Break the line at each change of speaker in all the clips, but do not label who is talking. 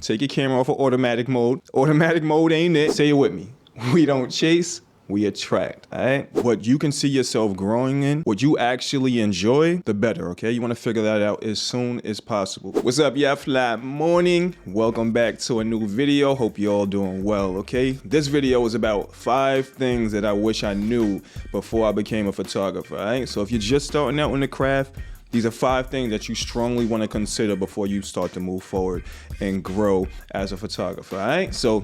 Take your camera off of automatic mode. Automatic mode ain't it. Say it with me. We don't chase, we attract, all right? What you can see yourself growing in, what you actually enjoy, the better, okay? You wanna figure that out as soon as possible. What's up, y'all? Flat morning. Welcome back to a new video. Hope you're all doing well, okay? This video is about 5 things that I wish I knew before I became a photographer, all right? So if you're just starting out in the craft, these are 5 things that you strongly wanna consider before you start to move forward and grow as a photographer, all right? So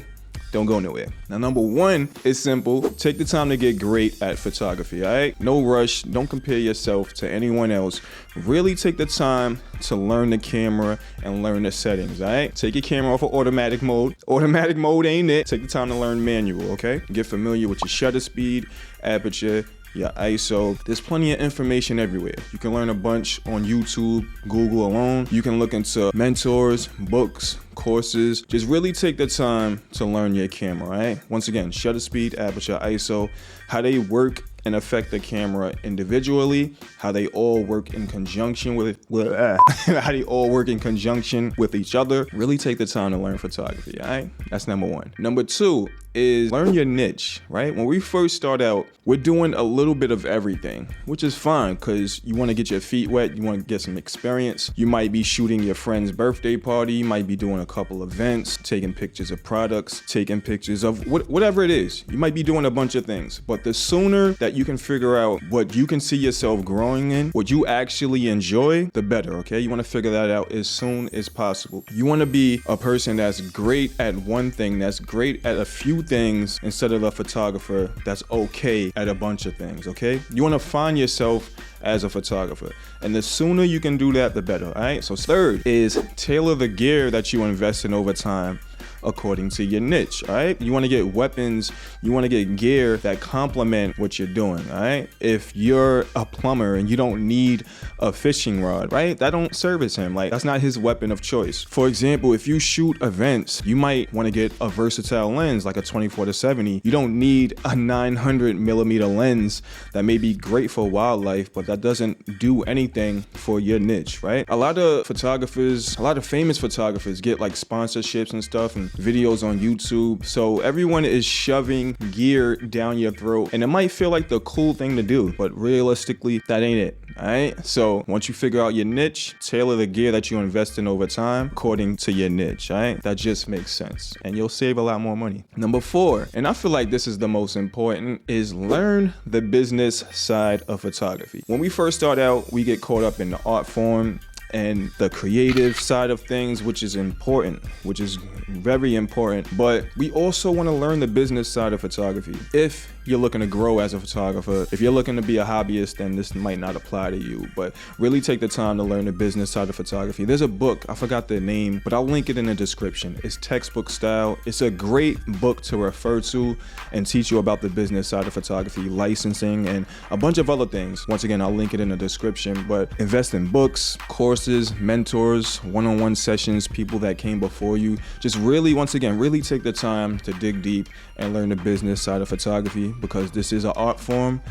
don't go nowhere. Now, number 1 is simple. Take the time to get great at photography, all right? No rush. Don't compare yourself to anyone else. Really take the time to learn the camera and learn the settings, all right? Take your camera off of automatic mode. Automatic mode ain't it. Take the time to learn manual, okay? Get familiar with your shutter speed, aperture, your ISO. There's plenty of information everywhere. You can learn a bunch on YouTube, Google alone. You can look into mentors, books, courses. Just really take the time to learn your camera, right? Once again, shutter speed, aperture, ISO, how they work and affect the camera individually, how they all work in conjunction with how they all work in conjunction with each other. Really take the time to learn photography, all right? That's number 1. Number 2 is learn your niche, right? When we first start out, we're doing a little bit of everything, which is fine because you want to get your feet wet, you want to get some experience. You might be shooting your friend's birthday party, you might be doing a couple events, taking pictures of products, taking pictures of whatever it is. You might be doing a bunch of things, but the sooner that you can figure out what you can see yourself growing in, what you actually enjoy, the better, okay? You want to figure that out as soon as possible. You want to be a person that's great at one thing, that's great at a few things, instead of a photographer that's okay at a bunch of things, okay? You want to find yourself as a photographer, and the sooner you can do that, the better, all right? So 3rd is tailor the gear that you invest in over time according to your niche, all right? You want to get weapons, you want to get gear that complement what you're doing, all right? If you're a plumber and you don't need a fishing rod, right? That don't service him. Like, that's not his weapon of choice. For example, if you shoot events, you might want to get a versatile lens like a 24-70. You don't need a 900mm lens that may be great for wildlife, but that doesn't do anything for your niche, right? A lot of famous photographers get like sponsorships and stuff and videos on YouTube. So everyone is shoving gear down your throat, and it might feel like the cool thing to do, but realistically, that ain't it. All right. So once you figure out your niche, tailor the gear that you invest in over time according to your niche. All right. That just makes sense, and you'll save a lot more money. Number 4, and I feel like this is the most important, is learn the business side of photography. When we first start out, we get caught up in the art form and the creative side of things, which is important, which is very important, but we also want to learn the business side of photography. If you're looking to grow as a photographer, if you're looking to be a hobbyist, then this might not apply to you, but really take the time to learn the business side of photography. There's a book, I forgot the name, but I'll link it in the description. It's textbook style. It's a great book to refer to and teach you about the business side of photography, licensing, and a bunch of other things. Once again, I'll link it in the description, but invest in books, courses, mentors, one-on-one sessions, people that came before you. Just really, once again, really take the time to dig deep and learn the business side of photography, because this is an art form,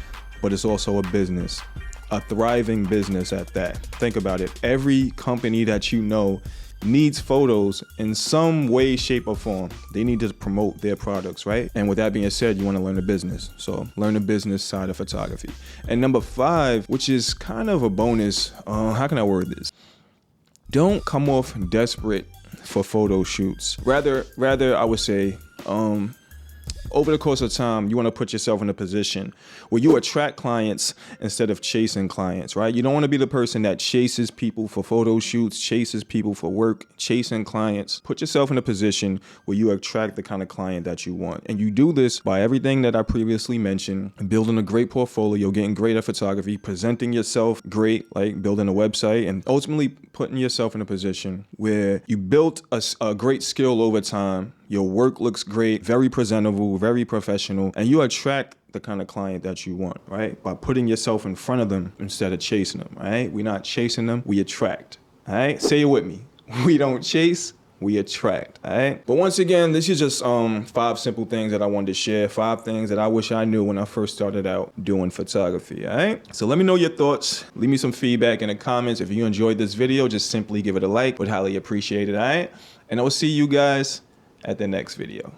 but it's also a business, a thriving business at that. Think about it. Every company that you know needs photos in some way, shape, or form. They need to promote their products, right? And with that being said, you want to learn the business. So learn the business side of photography. And number 5, which is kind of a bonus, how can I word this? Don't come off desperate for photo shoots. Rather, I would say, over the course of time, you want to put yourself in a position where you attract clients instead of chasing clients, right? You don't want to be the person that chases people for photo shoots, chases people for work, chasing clients. Put yourself in a position where you attract the kind of client that you want. And you do this by everything that I previously mentioned: building a great portfolio, getting great at photography, presenting yourself great, like building a website, and ultimately putting yourself in a position where you built a great skill over time. Your work looks great, very presentable, very professional, and you attract the kind of client that you want, right? By putting yourself in front of them instead of chasing them, right? We're not chasing them, we attract, all right? Say it with me. We don't chase, we attract, all right? But once again, this is just 5 simple things that I wanted to share, 5 things that I wish I knew when I first started out doing photography, all right? So let me know your thoughts. Leave me some feedback in the comments. If you enjoyed this video, just simply give it a like. Would highly appreciate it, all right? And I'll see you guys at the next video.